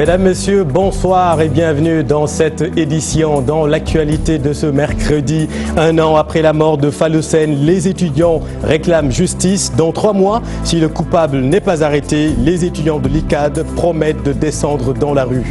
Mesdames, Messieurs, bonsoir et bienvenue dans cette édition. Dans l'actualité de ce mercredi, 1 an après la mort de Fallou Sène, les étudiants réclament justice. Dans 3 mois, si le coupable n'est pas arrêté, les étudiants de l'ICAD promettent de descendre dans la rue.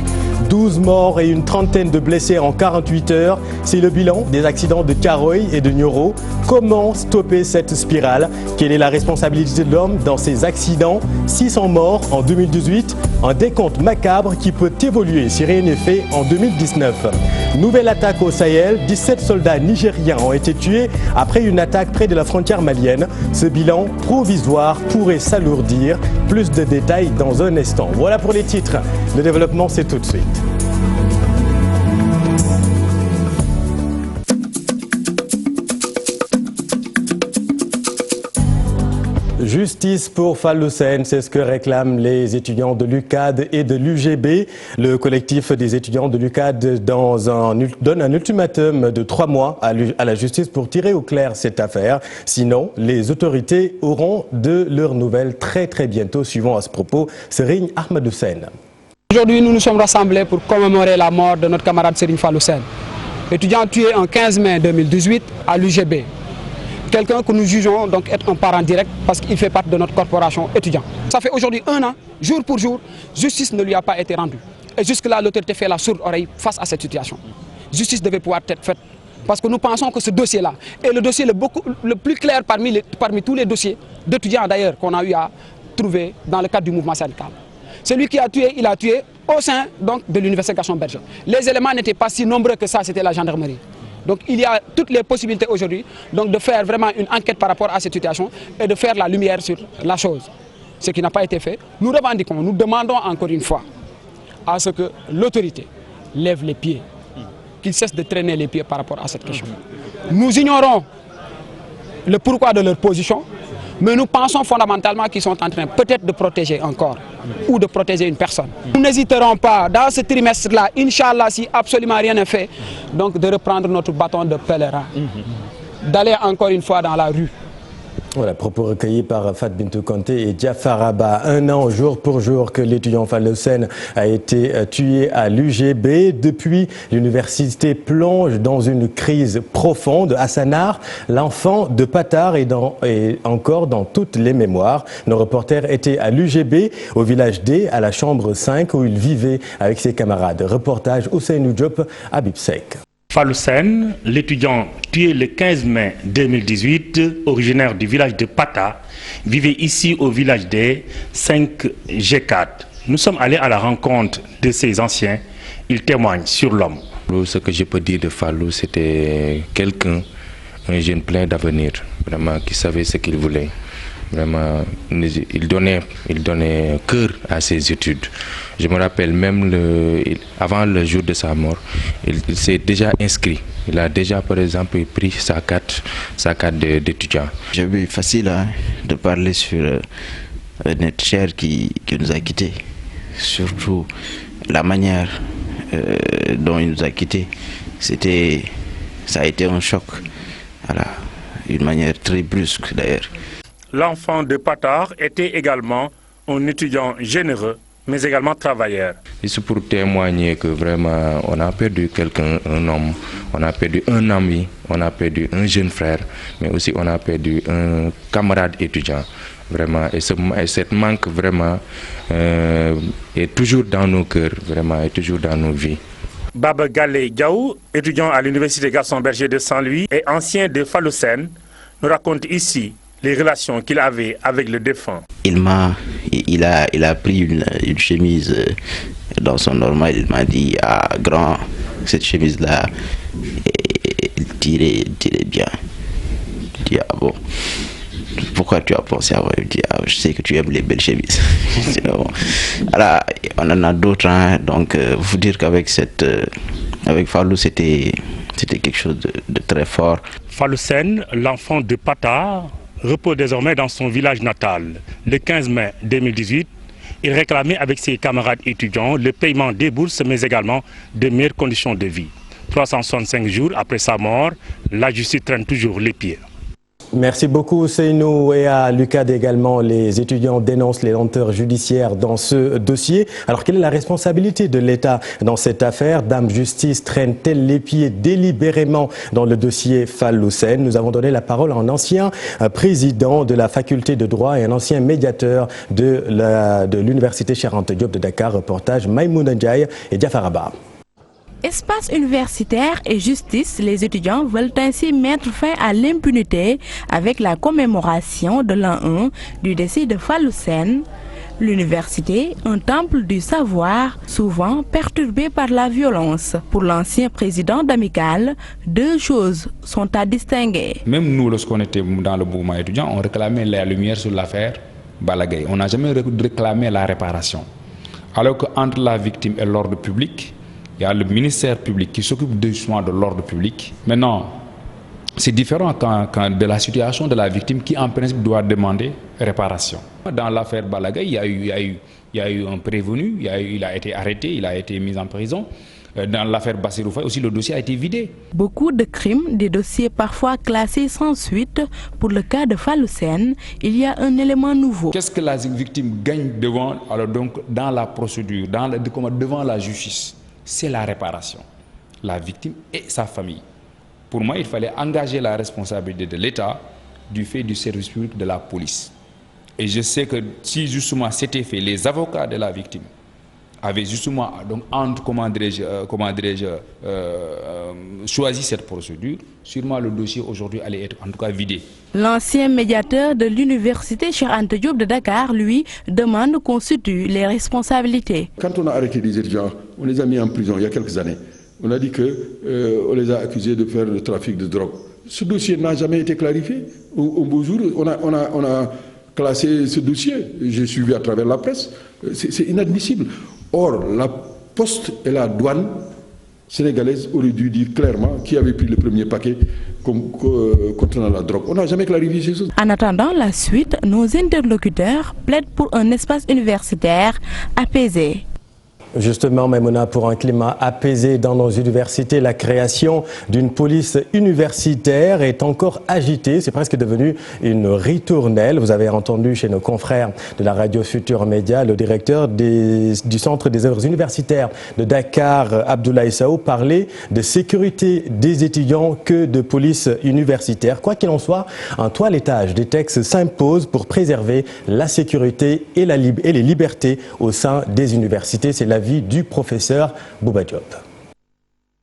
12 morts et une trentaine de blessés en 48 heures. C'est le bilan des accidents de Thiaroye et de Nioro. Comment stopper cette spirale? Quelle est la responsabilité de l'homme dans ces accidents? 600 morts en 2018, un décompte macabre qui peut évoluer si rien n'est fait en 2019. Nouvelle attaque au Sahel, 17 soldats nigériens ont été tués après une attaque près de la frontière malienne. Ce bilan provisoire pourrait s'alourdir. Plus de détails dans un instant. Voilà pour les titres. Le développement, c'est tout de suite. Justice pour Fallou Sène, c'est ce que réclament les étudiants de l'UCAD et de l'UGB. Le collectif des étudiants de l'UCAD donne un ultimatum de 3 mois à la justice pour tirer au clair cette affaire. Sinon, les autorités auront de leurs nouvelles très bientôt. Suivant à ce propos, Serigne Ahmadou Sène. Aujourd'hui, nous nous sommes rassemblés pour commémorer la mort de notre camarade Serigne Fallou Sène, étudiant tué en 15 mai 2018 à l'UGB. Quelqu'un que nous jugeons donc être un parent direct parce qu'il fait partie de notre corporation étudiante. Ça fait aujourd'hui 1 an, jour pour jour, justice ne lui a pas été rendue. Et jusque-là, l'autorité fait la sourde oreille face à cette situation. Justice devait pouvoir être faite parce que nous pensons que ce dossier-là est le dossier le plus clair parmi tous les dossiers d'étudiants d'ailleurs qu'on a eu à trouver dans le cadre du mouvement syndical. Celui qui a tué, il a tué au sein donc, de l'université Gaston Berger. Les éléments n'étaient pas si nombreux que ça, c'était la gendarmerie. Donc il y a toutes les possibilités aujourd'hui de faire vraiment une enquête par rapport à cette situation et de faire la lumière sur la chose. Ce qui n'a pas été fait. Nous revendiquons, nous demandons encore une fois à ce que l'autorité lève les pieds, qu'il cesse de traîner les pieds par rapport à cette question. Nous ignorons le pourquoi de leur position, mais nous pensons fondamentalement qu'ils sont en train peut-être de protéger un corps ou de protéger une personne. Nous n'hésiterons pas dans ce trimestre-là, Inch'Allah, si absolument rien n'est fait, donc de reprendre notre bâton de pèlerin, d'aller encore une fois dans la rue. Voilà, propos recueillis par Fat Bintou Kanté et Diafar Abba. 1 an jour pour jour que l'étudiant Fallou Sène a été tué à l'UGB. Depuis, l'université plonge dans une crise profonde. À Sanar, l'enfant de Patard est encore dans toutes les mémoires. Nos reporters étaient à l'UGB, au village D, à la chambre 5, où il vivait avec ses camarades. Reportage Ousseynou Diop, Habib Seck. Fallou Sène, l'étudiant tué le 15 mai 2018, originaire du village de Pata, vivait ici au village des 5G4. Nous sommes allés à la rencontre de ces anciens. Ils témoignent sur l'homme. Ce que je peux dire de Fallou, c'était quelqu'un, un jeune plein d'avenir, vraiment qui savait ce qu'il voulait. Vraiment, il donnait cœur à ses études. Je me rappelle même, avant le jour de sa mort, il s'est déjà inscrit. Il a déjà, par exemple, pris sa carte d'étudiant. J'ai vu facile de parler sur notre cher qui nous a quittés. Surtout la manière dont il nous a quittés. Ça a été un choc. Voilà, une manière très brusque d'ailleurs. L'enfant de Patard était également un étudiant généreux, mais également travailleur. C'est pour témoigner que vraiment on a perdu quelqu'un, un homme, on a perdu un ami, on a perdu un jeune frère, mais aussi on a perdu un camarade étudiant. Vraiment, et cette manque vraiment est toujours dans nos cœurs, vraiment, est toujours dans nos vies. Baba Gale Diaw, étudiant à l'université Gaston Berger de Saint-Louis et ancien de Fallou Sène, nous raconte ici les relations qu'il avait avec le défunt. Il a pris une chemise dans son normal, il m'a dit ah grand, cette chemise-là, il tirait bien. Je dis ah bon, pourquoi tu as pensé à moi? Il dit ah, je sais que tu aimes les belles chemises. Bon. Alors, on en a d'autres, donc vous dire qu'avec avec Fallou c'était quelque chose de très fort. Fallou Sène, l'enfant de Patard, repose désormais dans son village natal. Le 15 mai 2018, il réclamait avec ses camarades étudiants le paiement des bourses, mais également de meilleures conditions de vie. 365 jours après sa mort, la justice traîne toujours les pieds. Merci beaucoup Seynou et à Lucas également. Les étudiants dénoncent les lenteurs judiciaires dans ce dossier. Alors quelle est la responsabilité de l'État dans cette affaire? Dame Justice traîne-t-elle les pieds délibérément dans le dossier Fall Hussein? Nous avons donné la parole à un ancien président de la faculté de droit et un ancien médiateur de l'université Cheikh Anta Diop de Dakar. Reportage Maïmouna Ndiaye et Diafaraba. Espace universitaire et justice, les étudiants veulent ainsi mettre fin à l'impunité avec la commémoration de l'an 1 du décès de Fall Hussein. L'université, un temple du savoir, souvent perturbé par la violence. Pour l'ancien président d'Amicale, deux choses sont à distinguer. Même nous, lorsqu'on était dans le mouvement étudiant, on réclamait la lumière sur l'affaire Balagaye. On n'a jamais réclamé la réparation. Alors qu'entre la victime et l'ordre public, il y a le ministère public qui s'occupe justement de l'ordre public. Maintenant, c'est différent quand de la situation de la victime qui en principe doit demander réparation. Dans l'affaire Balagaye, il y a eu un prévenu, il a été arrêté, il a été mis en prison. Dans l'affaire Bassirou Faye aussi, le dossier a été vidé. Beaucoup de crimes, des dossiers parfois classés sans suite. Pour le cas de Fall Hussein, il y a un élément nouveau. Qu'est-ce que la victime gagne dans la procédure, devant la justice? C'est la réparation. La victime et sa famille. Pour moi, il fallait engager la responsabilité de l'État du fait du service public de la police. Et je sais que si justement c'était fait, les avocats de la victime avaient justement choisi cette procédure, sûrement le dossier aujourd'hui allait être en tout cas vidé. L'ancien médiateur de l'université Cheikh Anta Diop de Dakar, lui, demande qu'on situe les responsabilités. Quand on a arrêté les étudiants, on les a mis en prison il y a quelques années. On a dit qu'on les a accusés de faire le trafic de drogue. Ce dossier n'a jamais été clarifié. Au beau jour, on a classé ce dossier. J'ai suivi à travers la presse. C'est inadmissible. Or, la poste et la douane sénégalaise auraient dû dire clairement qui avait pris le premier paquet contenant la drogue. On n'a jamais clarifié ces choses. En attendant la suite, nos interlocuteurs plaident pour un espace universitaire apaisé. Justement, Maïmouna, pour un climat apaisé dans nos universités, la création d'une police universitaire est encore agitée. C'est presque devenu une ritournelle. Vous avez entendu chez nos confrères de la radio Futur Média le directeur du Centre des œuvres universitaires de Dakar, Abdoulaye Sao, parler de sécurité des étudiants que de police universitaire. Quoi qu'il en soit, un toilettage des textes s'impose pour préserver la sécurité et les libertés au sein des universités. C'est l'avis du professeur Bouba Diop.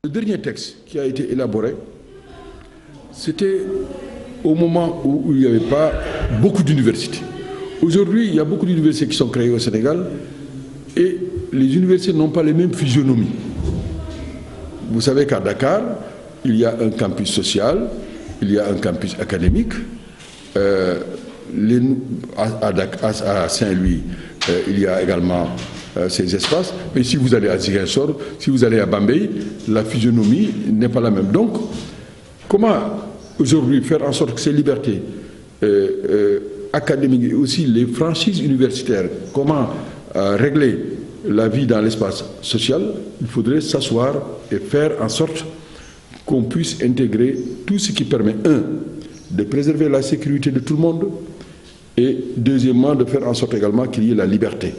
Le dernier texte qui a été élaboré, c'était au moment où il n'y avait pas beaucoup d'universités. Aujourd'hui, il y a beaucoup d'universités qui sont créées au Sénégal et les universités n'ont pas les mêmes physionomies. Vous savez qu'à Dakar, il y a un campus social, il y a un campus académique. À Saint-Louis, il y a également ces espaces. Mais si vous allez à Ziguinchor, si vous allez à Bambey, la physionomie n'est pas la même. Donc, comment aujourd'hui faire en sorte que ces libertés académiques et aussi les franchises universitaires, comment régler la vie dans l'espace social? Il faudrait s'asseoir et faire en sorte qu'on puisse intégrer tout ce qui permet, de préserver la sécurité de tout le monde et deuxièmement, de faire en sorte également qu'il y ait la liberté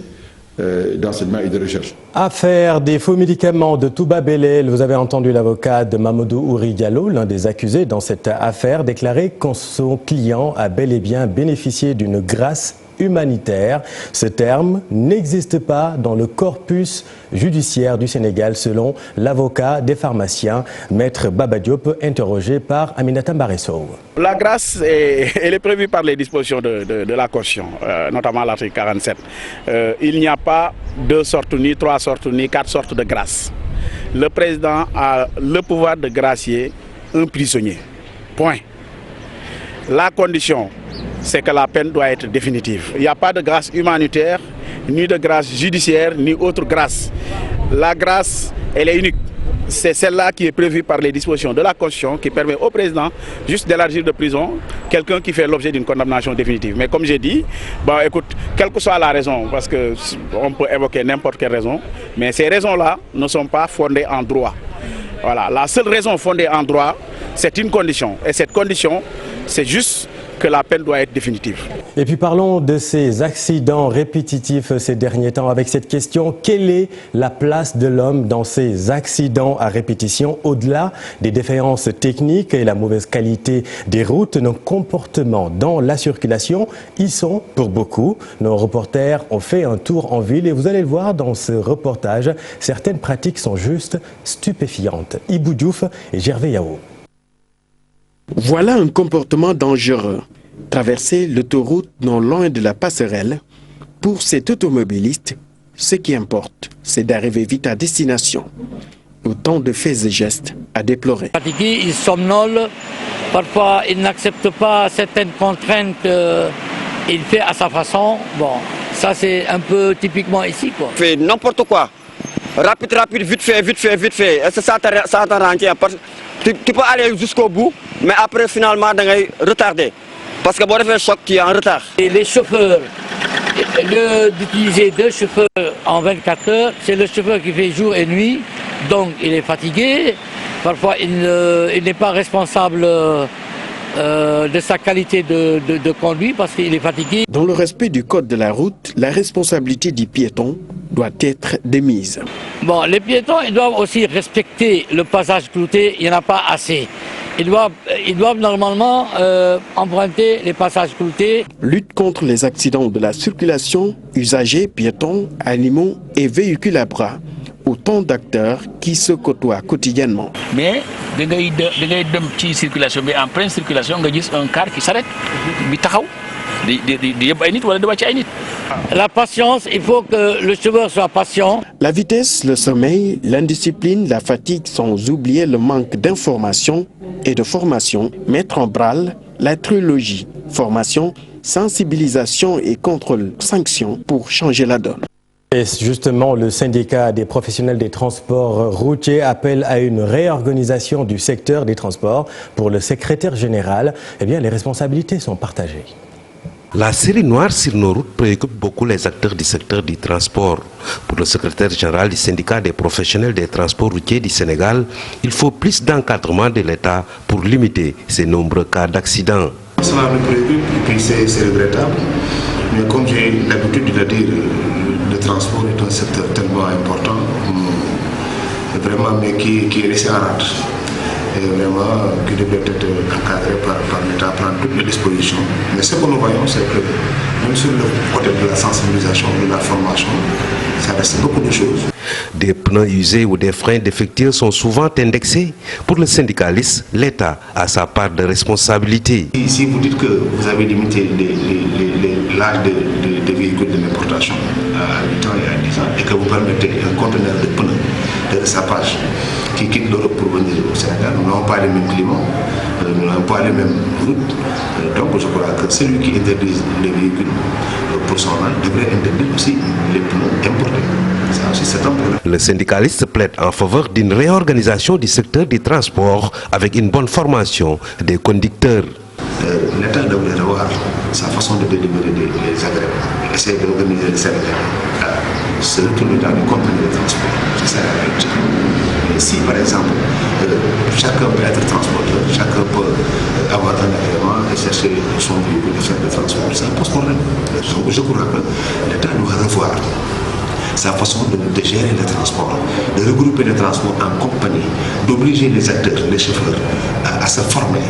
d'enseignement et de recherche. Affaire des faux médicaments de Touba Belel. Vous avez entendu l'avocat de Mamadou Ouri Diallo, l'un des accusés dans cette affaire, déclarer que son client a bel et bien bénéficié d'une grâce humanitaire. Ce terme n'existe pas dans le corpus judiciaire du Sénégal, selon l'avocat des pharmaciens, Maître Baba Diop, interrogé par Aminata Mbaresso. La grâce, elle est prévue par les dispositions de la Constitution, notamment l'article 47. Il n'y a pas 2 sortes, ni 3 sortes, ni 4 sortes de grâce. Le président a le pouvoir de gracier un prisonnier. Point. La condition, c'est que la peine doit être définitive. Il n'y a pas de grâce humanitaire, ni de grâce judiciaire, ni autre grâce. La grâce, elle est unique. C'est celle-là qui est prévue par les dispositions de la Constitution qui permet au président juste d'élargir de prison quelqu'un qui fait l'objet d'une condamnation définitive. Mais comme j'ai dit, écoute, quelle que soit la raison, parce qu'on peut évoquer n'importe quelle raison, mais ces raisons-là ne sont pas fondées en droit. Voilà, la seule raison fondée en droit, c'est une condition. Et cette condition, c'est juste que la peine doit être définitive. Et puis parlons de ces accidents répétitifs ces derniers temps avec cette question: quelle est la place de l'homme dans ces accidents à répétition? Au-delà des défaillances techniques et la mauvaise qualité des routes, nos comportements dans la circulation y sont pour beaucoup. Nos reporters ont fait un tour en ville et vous allez le voir dans ce reportage, certaines pratiques sont juste stupéfiantes. Ibou Diouf et Gervais Yao. Voilà un comportement dangereux. Traverser l'autoroute non loin de la passerelle, pour cet automobiliste, ce qui importe, c'est d'arriver vite à destination. Autant de faits et gestes à déplorer. Fatigué, il somnole, parfois il n'accepte pas certaines contraintes, il fait à sa façon. Bon, ça c'est un peu typiquement ici, quoi. Il fait n'importe quoi. Rapide, vite fait. Et ça t'arrange. Tu peux aller jusqu'au bout, mais après finalement, tu vas retarder. Parce que si tu fais un choc, tu es en retard. Et les chauffeurs, d'utiliser 2 chauffeurs en 24 heures, c'est le chauffeur qui fait jour et nuit, donc il est fatigué. Parfois, il n'est pas responsable de sa qualité de conduite parce qu'il est fatigué. Dans le respect du code de la route, la responsabilité du piéton doit être démise. Bon, les piétons, ils doivent aussi respecter le passage clouté, il n'y en a pas assez. Ils doivent normalement emprunter les passages cloutés. Lutte contre les accidents de la circulation, usagers, piétons, animaux et véhicules à bras. Autant d'acteurs qui se côtoient quotidiennement. Mais dans circulation, mais en pleine circulation, on a un car qui s'arrête. La patience, il faut que le chauffeur soit patient. La vitesse, le sommeil, l'indiscipline, la fatigue, sans oublier le manque d'information et de formation, mettre en branle la trilogie formation, sensibilisation et contrôle sanction pour changer la donne. Et justement, le syndicat des professionnels des transports routiers appelle à une réorganisation du secteur des transports. Pour le secrétaire général, eh bien, les responsabilités sont partagées. La série noire sur nos routes préoccupe beaucoup les acteurs du secteur du transport. Pour le secrétaire général du syndicat des professionnels des transports routiers du Sénégal, il faut plus d'encadrement de l'État pour limiter ces nombreux cas d'accidents. Cela me préoccupe et puis c'est regrettable. Mais comme j'ai l'habitude de le dire, le transport est un secteur tellement important, vraiment, mais qui est laissé en rade. Et vraiment, qui devrait être encadré par l'État, prendre toutes les dispositions. Mais ce que nous voyons, c'est que même sur le côté de la sensibilisation, de la formation, ça reste beaucoup de choses. Des pneus usés ou des freins défectueux sont souvent indexés. Pour le syndicaliste, l'État a sa part de responsabilité. Si vous dites que vous avez limité l'âge des véhicules de l'importation à 8 ans et à 10 ans et que vous permettez un conteneur de pneus de sapage qui quitte l'Europe pour venir au Sénégal, nous n'avons pas les mêmes climats, nous n'avons pas les mêmes routes. Donc je crois que celui qui interdit les véhicules pour son âge devrait interdire aussi les pneus importés. Le syndicaliste plaide en faveur d'une réorganisation du secteur du transport avec une bonne formation des conducteurs. L'État devrait revoir sa façon de délivrer les agréments, essayer d'organiser les services. C'est le tour dans les compagnies de transport. C'est ça la réalité. Et si par exemple, chacun peut être transporteur, chacun peut avoir un agrément et chercher son véhicule de faire de transport, ça pose problème. Donc je crois que l'État doit revoir sa façon de gérer les transports, de regrouper les transports en compagnie, d'obliger les acteurs, les chauffeurs à se former.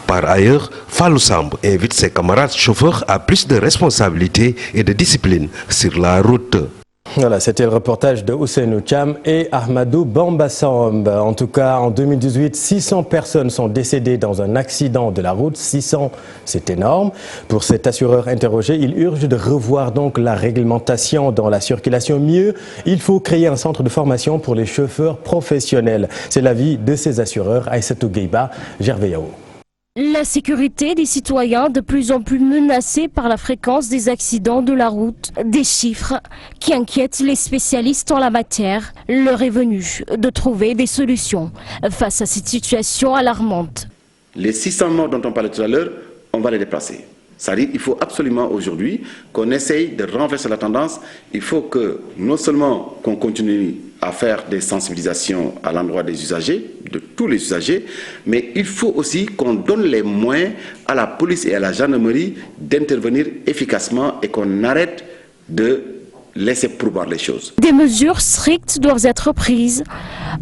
Par ailleurs, Fallou Samb invite ses camarades chauffeurs à plus de responsabilité et de discipline sur la route. Voilà, c'était le reportage de Ousseynou Thiam et Ahmadou Bambassamb. En tout cas, en 2018, 600 personnes sont décédées dans un accident de la route. 600, c'est énorme. Pour cet assureur interrogé, il urge de revoir donc la réglementation dans la circulation. Mieux, il faut créer un centre de formation pour les chauffeurs professionnels. C'est l'avis de ces assureurs, Aïssatou Gueiba, Gervais Yao. La sécurité des citoyens de plus en plus menacée par la fréquence des accidents de la route. Des chiffres qui inquiètent les spécialistes en la matière. L'heure est venue de trouver des solutions face à cette situation alarmante. Les 600 morts dont on parlait tout à l'heure, on va les déplacer. C'est-à-dire qu'il faut absolument aujourd'hui qu'on essaye de renverser la tendance. Il faut que non seulement qu'on continue à faire des sensibilisations à l'endroit des usagers, de tous les usagers, mais il faut aussi qu'on donne les moyens à la police et à la gendarmerie d'intervenir efficacement et qu'on arrête de laisser pourboire les choses. Des mesures strictes doivent être prises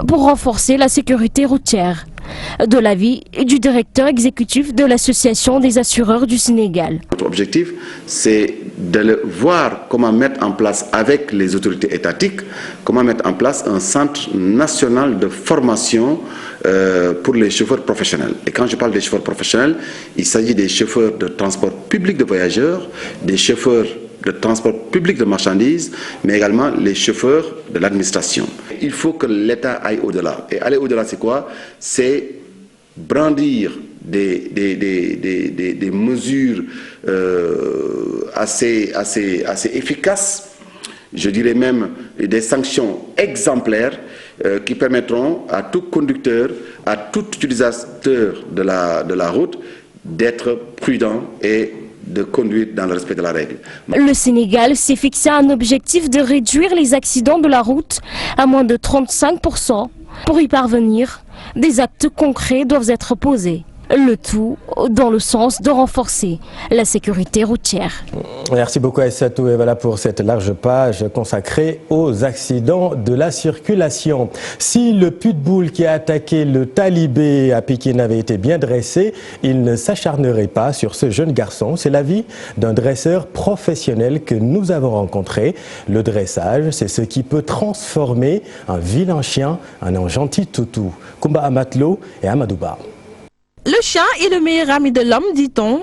pour renforcer la sécurité routière, de l'avis du directeur exécutif de l'Association des assureurs du Sénégal. Notre objectif, c'est de voir comment mettre en place avec les autorités étatiques, comment mettre en place un centre national de formation pour les chauffeurs professionnels. Et quand je parle des chauffeurs professionnels, il s'agit des chauffeurs de transport public de voyageurs, des chauffeurs de transport public de marchandises, mais également les chauffeurs de l'administration. Il faut que l'État aille au-delà. Et aller au-delà, c'est quoi? C'est brandir des mesures assez efficaces, je dirais même des sanctions exemplaires qui permettront à tout conducteur, à tout utilisateur de la route d'être prudent et de conduire dans le respect de la règle. Le Sénégal s'est fixé un objectif de réduire les accidents de la route à moins de 35%. Pour y parvenir, des actes concrets doivent être posés. Le tout dans le sens de renforcer la sécurité routière. Merci beaucoup Aïssatou, et voilà pour cette large page consacrée aux accidents de la circulation. Si le pitbull qui a attaqué le talibé à Pékin avait été bien dressé, il ne s'acharnerait pas sur ce jeune garçon. C'est l'avis d'un dresseur professionnel que nous avons rencontré. Le dressage, c'est ce qui peut transformer un vilain chien en un gentil toutou. Koumba Amatlo et Amadouba. Le chien est le meilleur ami de l'homme, dit-on.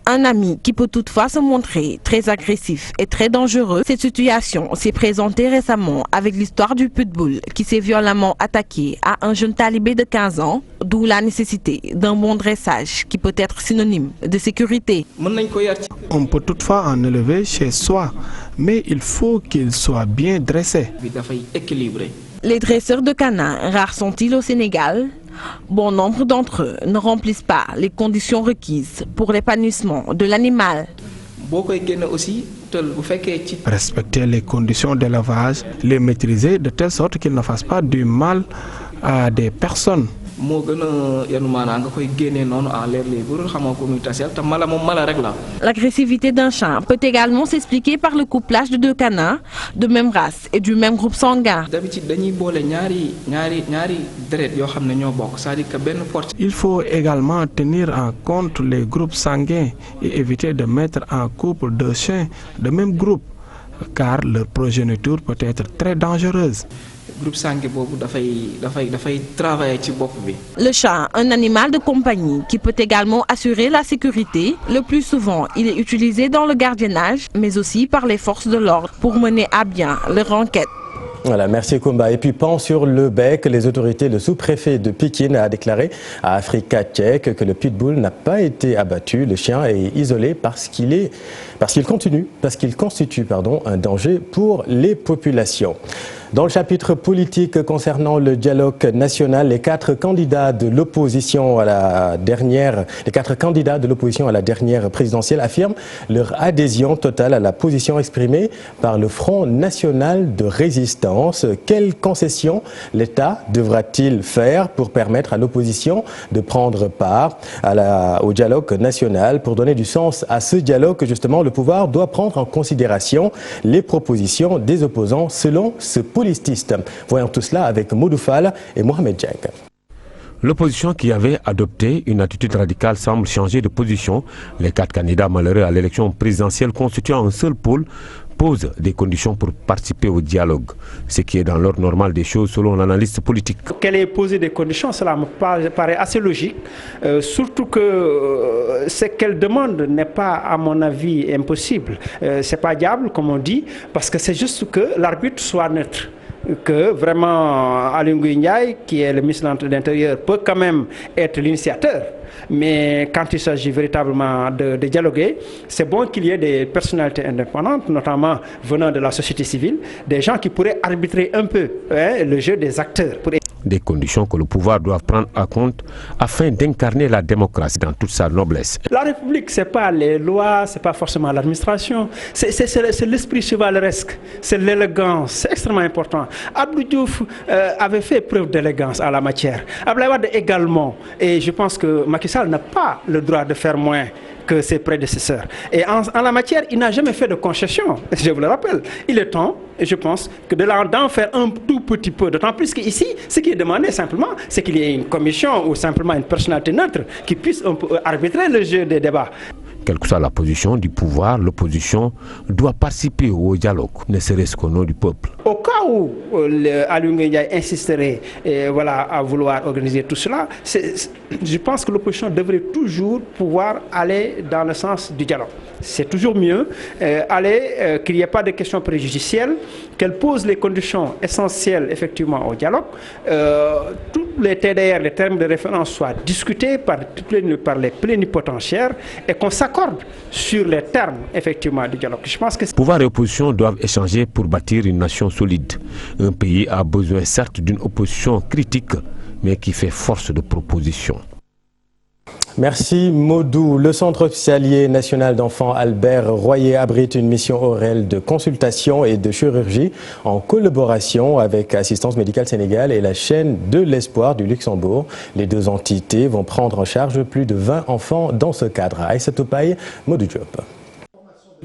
Un ami qui peut toutefois se montrer très agressif et très dangereux. Cette situation s'est présentée récemment avec l'histoire du pitbull qui s'est violemment attaqué à un jeune talibé de 15 ans, d'où la nécessité d'un bon dressage qui peut être synonyme de sécurité. On peut toutefois en élever chez soi, mais il faut qu'il soit bien dressé. Les dresseurs de canins, rares sont-ils au Sénégal? Bon nombre d'entre eux ne remplissent pas les conditions requises pour l'épanouissement de l'animal. Respecter les conditions d'élevage, les maîtriser de telle sorte qu'ils ne fassent pas du mal à des personnes. L'agressivité d'un chien peut également s'expliquer par le couplage de deux canins de même race et du même groupe sanguin. Il faut également tenir en compte les groupes sanguins et éviter de mettre en couple deux chiens de même groupe, car leur progéniture peut être très dangereuse. Le chat, un animal de compagnie qui peut également assurer la sécurité. Le plus souvent, il est utilisé dans le gardiennage, mais aussi par les forces de l'ordre pour mener à bien leur enquête. Voilà, merci Koumba. Et puis, pan sur le bec, les autorités, le sous-préfet de Pékin a déclaré à Africa Tchèque que le pitbull n'a pas été abattu. Le chien est isolé parce qu'il constitue un danger pour les populations. Dans le chapitre politique concernant le dialogue national, les quatre candidats de l'opposition à la dernière présidentielle affirment leur adhésion totale à la position exprimée par le Front national de résistance. Quelles concessions l'État devra-t-il faire pour permettre à l'opposition de prendre part au dialogue national? Pour donner du sens à ce dialogue, justement, le pouvoir doit prendre en considération les propositions des opposants selon ce politiste. Voyons tout cela avec Moudoufal et Mohamed Djek. L'opposition qui avait adopté une attitude radicale semble changer de position. Les quatre candidats malheureux à l'élection présidentielle constituant un seul pôle posent des conditions pour participer au dialogue, ce qui est dans l'ordre normal des choses selon l'analyste politique. Qu'elle ait posé des conditions, cela me paraît assez logique, surtout que ce qu'elle demande n'est pas, à mon avis, impossible. C'est pas diable, comme on dit, parce que c'est juste que l'arbitre soit neutre. Que vraiment Aly Ngouille Ndiaye, qui est le ministre de l'Intérieur, peut quand même être l'initiateur. Mais quand il s'agit véritablement de dialoguer, c'est bon qu'il y ait des personnalités indépendantes, notamment venant de la société civile, des gens qui pourraient arbitrer un peu le jeu des acteurs. Des conditions que le pouvoir doit prendre en compte afin d'incarner la démocratie dans toute sa noblesse. La République, ce n'est pas les lois, ce n'est pas forcément l'administration, c'est l'esprit chevaleresque, c'est l'élégance, c'est extrêmement important. Abdou Diouf avait fait preuve d'élégance en la matière. Abdoulaye Wade également. Et je pense que Macky Sall n'a pas le droit de faire moins que ses prédécesseurs. Et en la matière, il n'a jamais fait de concession, je vous le rappelle. Il est temps, et je pense, que d'en faire un tout petit peu, d'autant plus qu'ici, ce qui est demandé simplement, c'est qu'il y ait une commission ou simplement une personnalité neutre qui puisse un peu arbitrer le jeu des débats. Quelle que soit la position du pouvoir, l'opposition doit participer au dialogue, ne serait-ce qu'au nom du peuple. Au cas où Aliou Ndiaye insisterait à vouloir organiser tout cela, je pense que l'opposition devrait toujours pouvoir aller dans le sens du dialogue. C'est toujours mieux qu'il n'y ait pas de questions préjudicielles, qu'elle pose les conditions essentielles effectivement au dialogue. Tous les TDR, les termes de référence soient discutés par les plénipotentiaires et qu'on s'accorde sur les termes effectivement du dialogue. Je pense que pouvoir et opposition doivent échanger pour bâtir une nation solide. Un pays a besoin certes d'une opposition critique, mais qui fait force de proposition. Merci Modou. Le Centre hospitalier national d'enfants Albert Royer abrite une mission ORL de consultation et de chirurgie en collaboration avec Assistance médicale Sénégal et la chaîne de l'espoir du Luxembourg. Les deux entités vont prendre en charge plus de 20 enfants dans ce cadre. Aïssa Toupaye, Modou Diop.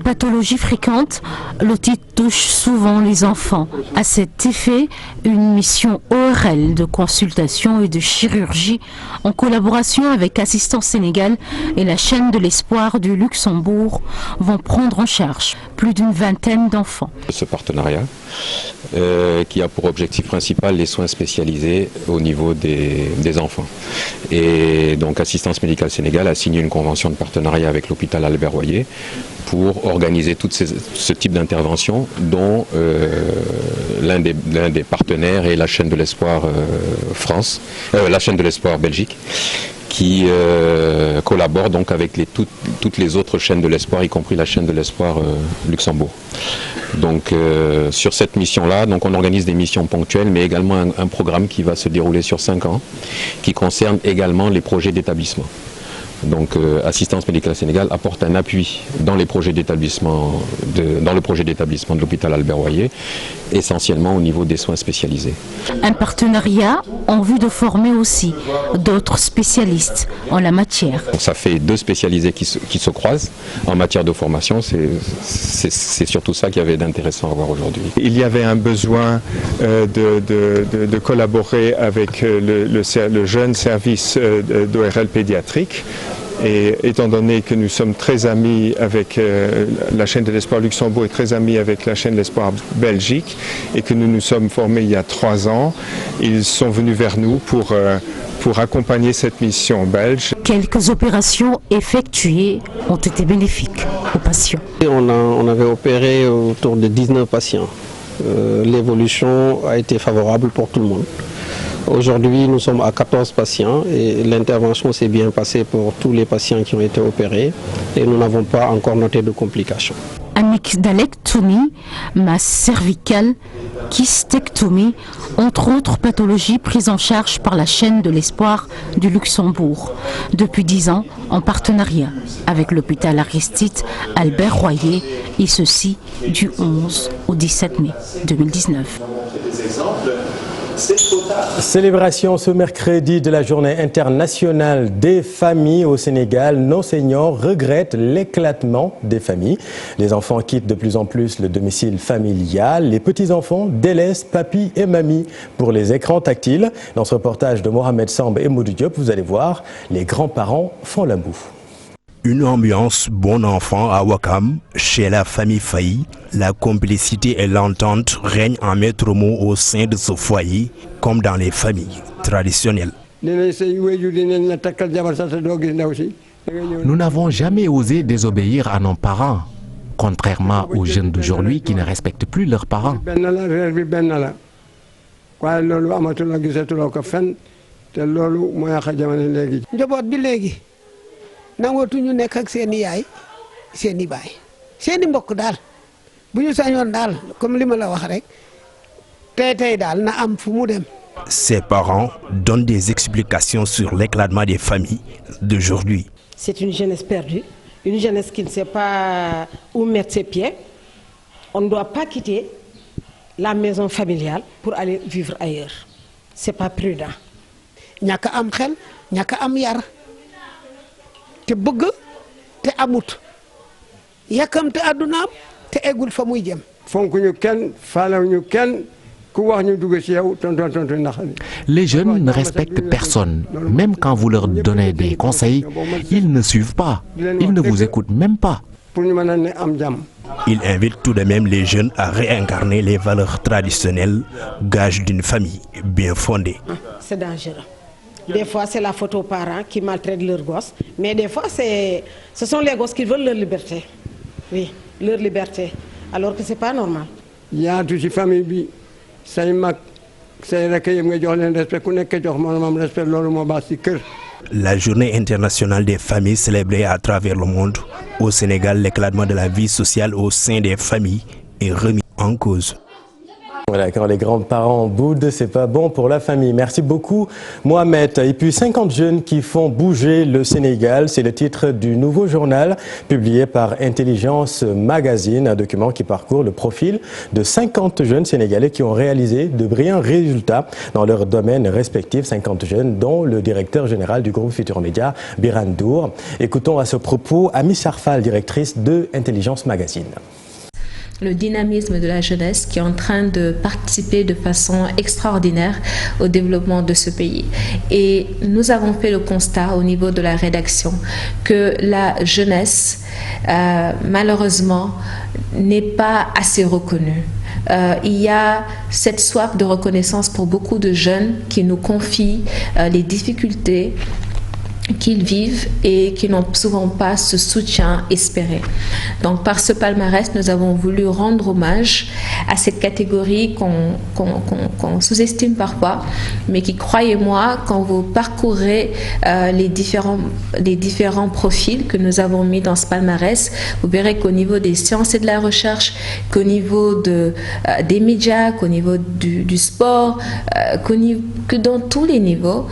Pathologie fréquente, l'otite touche souvent les enfants. À cet effet, une mission ORL de consultation et de chirurgie en collaboration avec Assistance Sénégal et la chaîne de l'espoir du Luxembourg vont prendre en charge plus d'une vingtaine d'enfants. Ce partenariat qui a pour objectif principal les soins spécialisés au niveau des enfants. Et donc Assistance médicale Sénégal a signé une convention de partenariat avec l'hôpital Albert Royer pour organiser tout ce type d'intervention dont l'un des partenaires est la chaîne de l'espoir France, la chaîne de l'espoir Belgique, qui collabore donc avec toutes les autres chaînes de l'espoir, y compris la chaîne de l'espoir Luxembourg. Donc sur cette mission-là, donc on organise des missions ponctuelles, mais également un programme qui va se dérouler sur 5 ans, qui concerne également les projets d'établissement. Donc Assistance médicale Sénégal apporte un appui dans les projets d'établissement, dans le projet d'établissement de l'hôpital Albert Royer, essentiellement au niveau des soins spécialisés. Un partenariat en vue de former aussi d'autres spécialistes en la matière. Donc ça fait 2 spécialisés qui se croisent en matière de formation. C'est surtout ça qu'il y avait d'intéressant à voir aujourd'hui. Il y avait un besoin de collaborer avec le jeune service d'ORL pédiatrique. Et étant donné que nous sommes très amis avec la chaîne de l'espoir Luxembourg et très amis avec la chaîne de l'espoir Belgique et que nous nous sommes formés il y a 3 ans, ils sont venus vers nous pour accompagner cette mission belge. Quelques opérations effectuées ont été bénéfiques aux patients. On avait opéré autour de 19 patients. L'évolution a été favorable pour tout le monde. Aujourd'hui, nous sommes à 14 patients et l'intervention s'est bien passée pour tous les patients qui ont été opérés et nous n'avons pas encore noté de complications. Amygdalectomie, masse cervicale, kystectomie, entre autres pathologies prises en charge par la chaîne de l'espoir du Luxembourg. Depuis 10 ans, en partenariat avec l'hôpital Aristide Albert Royer, et ceci du 11 au 17 mai 2019. Célébration ce mercredi de la journée internationale des familles au Sénégal. Nos enseignants regrettent l'éclatement des familles. Les enfants quittent de plus en plus le domicile familial. Les petits-enfants délaissent papy et mamie pour les écrans tactiles. Dans ce reportage de Mohamed Samb et Modou Diop, vous allez voir, les grands-parents font la boue. Une ambiance bon enfant à Ouakam, chez la famille Faye. La complicité et l'entente règnent en maître mot au sein de ce foyer, comme dans les familles traditionnelles. Nous n'avons jamais osé désobéir à nos parents, contrairement aux jeunes d'aujourd'hui qui ne respectent plus leurs parents. nangootuñu nekk ak seeni yaay seeni baay seeni mbokk daal bu ñu sañoon daal comme li ma la wax rek tey daal na am fu mu dem Ses parents donnent des explications sur l'éclatement des familles d'aujourd'hui. C'est une jeunesse perdue, une jeunesse qui ne sait pas où mettre ses pieds. On ne doit pas quitter la maison familiale pour aller vivre ailleurs. C'est pas prudent. ñàkk am xel ñàkk am yar te bëgg te amut yàkkamte àddunaam te eggul fa muy jëm. fonkuñu kenn faalewuñu kenn ku wax ñu dugg ci yow tonton ndax. Les jeunes ne respectent personne. Même quand vous leur donnez des conseils, ils ne suivent pas. Ils ne vous écoutent même pas. pour ñu mën a ne am jàmm. Il invite tout de même les jeunes à réincarner les valeurs traditionnelles, gage d'une famille bien fondée. C'est dangereux. Des fois, c'est la faute aux parents qui maltraitent leurs gosses, mais des fois, ce sont les gosses qui veulent leur liberté. Oui, leur liberté, alors que c'est pas normal. yaatu ci famille bi say mag say rakk yëpp nga jox leen respect ku nekk jox moromam respect loolu moo baax ci kër. La journée internationale des familles célébrée à travers le monde. Au Sénégal, l'éclatement de la vie sociale au sein des familles est remis en cause. Voilà, quand les grands-parents boudent, c'est pas bon pour la famille. Merci beaucoup, Mohamed. Et puis 50 jeunes qui font bouger le Sénégal, c'est le titre du nouveau journal publié par Intelligence Magazine, un document qui parcourt le profil de 50 jeunes Sénégalais qui ont réalisé de brillants résultats dans leurs domaines respectifs. 50 jeunes, dont le directeur général du groupe Futur Média, Biran Ndour. Écoutons à ce propos Ami Sarfal, directrice de Intelligence Magazine. Le dynamisme de la jeunesse qui est en train de participer de façon extraordinaire au développement de ce pays. Et nous avons fait le constat au niveau de la rédaction que la jeunesse, malheureusement, n'est pas assez reconnue. Il y a cette soif de reconnaissance pour beaucoup de jeunes qui nous confient les difficultés qu'ils vivent et qui n'ont souvent pas ce soutien espéré. Donc par ce palmarès, nous avons voulu rendre hommage à cette catégorie qu'on sous-estime parfois, mais qui, croyez-moi, quand vous parcourez les différents profils que nous avons mis dans ce palmarès, vous verrez qu'au niveau des sciences et de la recherche, qu'au niveau des médias, qu'au niveau du sport, que dans tous les niveaux,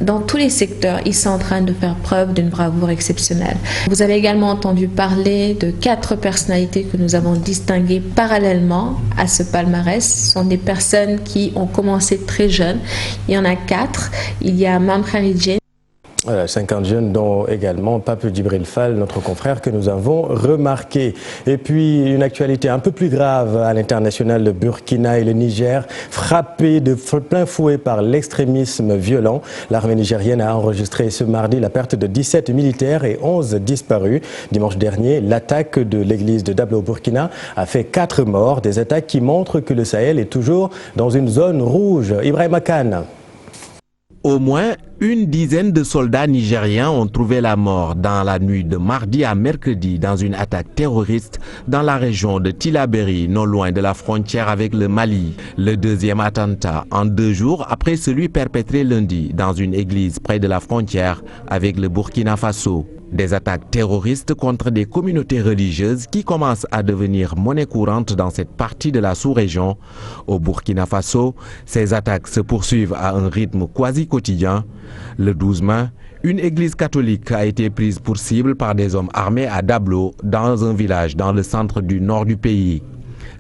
dans tous les secteurs, ils sont en train de faire preuve d'une bravoure exceptionnelle. Vous avez également entendu parler de 4 personnalités que nous avons distinguées parallèlement à ce palmarès. Ce sont des personnes qui ont commencé très jeunes. Il y en a 4. Il y a Mame Khary Diène. Voilà, 50 jeunes, dont également Pape Djibril Fall, notre confrère, que nous avons remarqué. Et puis, une actualité un peu plus grave à l'international, le Burkina et le Niger, frappés de plein fouet par l'extrémisme violent. L'armée nigérienne a enregistré ce mardi la perte de 17 militaires et 11 disparus. Dimanche dernier, l'attaque de l'église de Dabla au Burkina a fait 4 morts. Des attaques qui montrent que le Sahel est toujours dans une zone rouge. Ibrahima Kane. Au moins une dizaine de soldats nigériens ont trouvé la mort dans la nuit de mardi à mercredi dans une attaque terroriste dans la région de Tillabéri, non loin de la frontière avec le Mali. Le deuxième attentat en 2 jours après celui perpétré lundi dans une église près de la frontière avec le Burkina Faso. Des attaques terroristes contre des communautés religieuses qui commencent à devenir monnaie courante dans cette partie de la sous-région. Au Burkina Faso, ces attaques se poursuivent à un rythme quasi quotidien. Le 12 mai, une église catholique a été prise pour cible par des hommes armés à Dablo, dans un village dans le centre du nord du pays.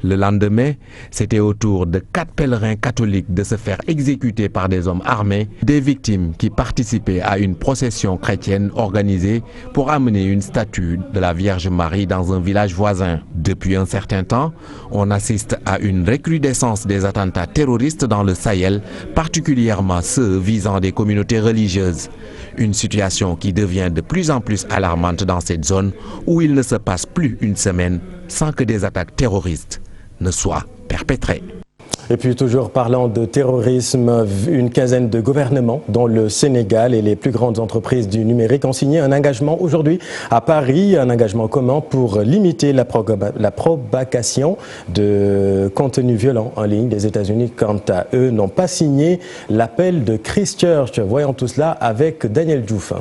Le lendemain, c'était au tour de 4 pèlerins catholiques de se faire exécuter par des hommes armés, des victimes qui participaient à une procession chrétienne organisée pour amener une statue de la Vierge Marie dans un village voisin. Depuis un certain temps, on assiste à une recrudescence des attentats terroristes dans le Sahel, particulièrement ceux visant des communautés religieuses. Une situation qui devient de plus en plus alarmante dans cette zone où il ne se passe plus une semaine sans que des attaques terroristes ne soient perpétrées. Et puis toujours parlant de terrorisme, une quinzaine de gouvernements, dont le Sénégal et les plus grandes entreprises du numérique, ont signé un engagement aujourd'hui à Paris, un engagement commun pour limiter la propagation de contenus violents en ligne. Les États-Unis, quant à eux, n'ont pas signé l'appel de Christchurch. Voyons tout cela avec Daniel Diouf.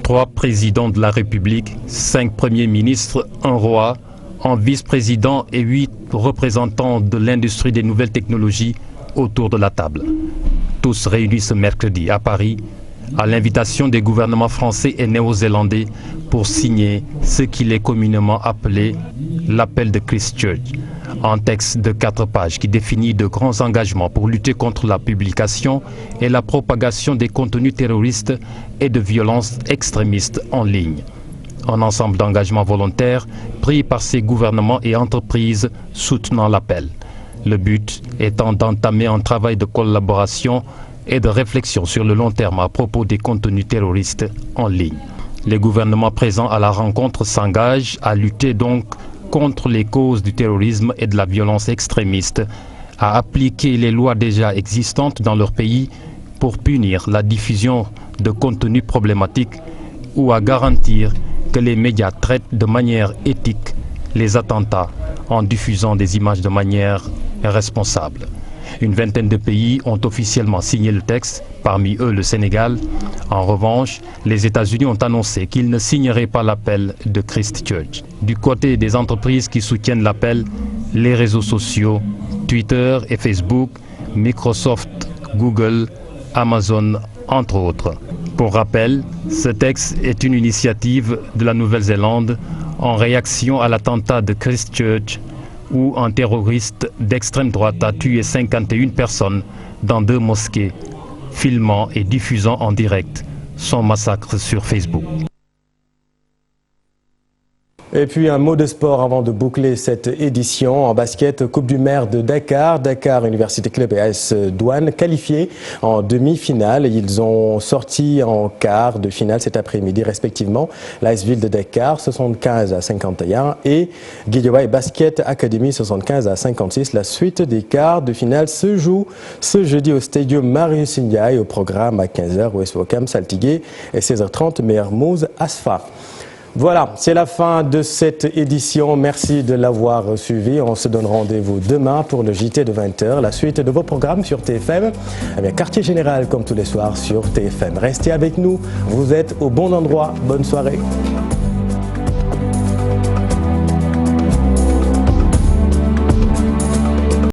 3 présidents de la République, 5 premiers ministres, 1 roi, un vice-président et 8 représentants de l'industrie des nouvelles technologies autour de la table. Tous réunis ce mercredi à Paris, à l'invitation des gouvernements français et néo-zélandais pour signer ce qu'il est communément appelé l'appel de Christchurch, un texte de 4 pages qui définit de grands engagements pour lutter contre la publication et la propagation des contenus terroristes et de violences extrémistes en ligne. Un ensemble d'engagements volontaires pris par ces gouvernements et entreprises soutenant l'appel. Le but étant d'entamer un travail de collaboration et de réflexion sur le long terme à propos des contenus terroristes en ligne. Les gouvernements présents à la rencontre s'engagent à lutter donc contre les causes du terrorisme et de la violence extrémiste, à appliquer les lois déjà existantes dans leur pays pour punir la diffusion de contenus problématiques ou à garantir que les médias traitent de manière éthique les attentats en diffusant des images de manière responsable. Une vingtaine de pays ont officiellement signé le texte, parmi eux le Sénégal. En revanche, les États-Unis ont annoncé qu'ils ne signeraient pas l'appel de Christchurch. Du côté des entreprises qui soutiennent l'appel, les réseaux sociaux, Twitter et Facebook, Microsoft, Google, Amazon, entre autres. Pour rappel, ce texte est une initiative de la Nouvelle-Zélande en réaction à l'attentat de Christchurch où un terroriste d'extrême droite a tué 51 personnes dans 2 mosquées, filmant et diffusant en direct son massacre sur Facebook. Et puis un mot de sport avant de boucler cette édition. En basket, Coupe du Maire de Dakar. Dakar Université Club et AS Douane qualifiés en demi-finale. Ils ont sorti en quart de finale cet après-midi respectivement. L'AS Ville de Dakar 75-51 et Guédiawaye Basket Academy 75-56. La suite des quarts de finale se joue ce jeudi au Stadium Marius Ndiaye. Au programme à 15h, West Ouakam Saltigué et 16h30 Mermoz Asfa. Voilà, c'est la fin de cette édition. Merci de l'avoir suivi. On se donne rendez-vous demain pour le JT de 20h. La suite de vos programmes sur TFM. Eh bien, Quartier Général comme tous les soirs sur TFM. Restez avec nous. Vous êtes au bon endroit. Bonne soirée.